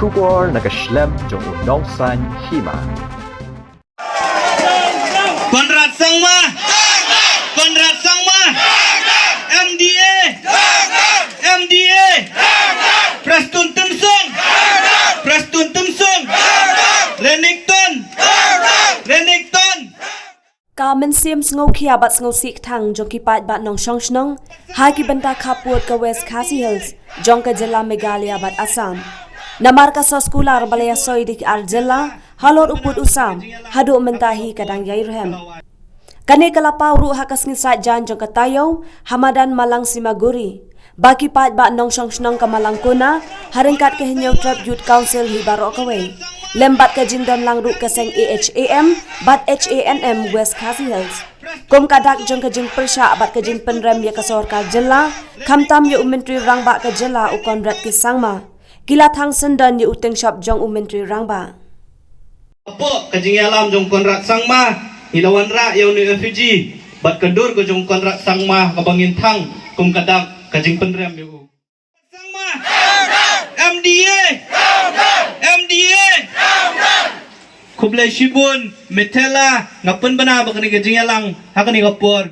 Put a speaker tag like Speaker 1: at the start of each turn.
Speaker 1: Kubor nagaslem jong unongsan Hima.
Speaker 2: Konrad Sangma! Konrad Sangma! MDA! MDA! Preston Tumsong! Preston Tumsong! Renington! Renington!
Speaker 3: Kamen sim ngau khia bat ngau sik thang jong ki Paidbah nong shong shnong hai ki banta khaput ka West Khasi Hills jong ka jilla Meghalaya bat Assam. Namar ka soskular balaya soidik ar jilla halor uput usam hadu mentahi kadang yai rehem. Kane kalapau ru hakas ngisat jan jong ka tayo Hamadan Malang Simaguri. Baki Paidbah nong shong shnong ka Mallangkona Ryngkat ka hinyau trap youth council hi baro kawe. Lembat ka jindon lang ru ka seng AHAM bat HANM West Khasi Hills. Kum kadak jong ka jing persya bat ka jing penrem ya ka sorkar jilla kamtam ya Myntri Rangbah ka jilla u Konrad ki sangma. Kila Thang sendan ya Tyngshop jong Myntri Rangbah.
Speaker 2: Apo kajing alam jong Konrad Sangma hilawan ra yaw ni refugee bat kedur ko jong Konrad Sangma kabangin Thang kum kadak kajing penrem yu. Sangma MDA MDA Kublai Shibun Metela ngapen bana bakani kajing alang hakani kapor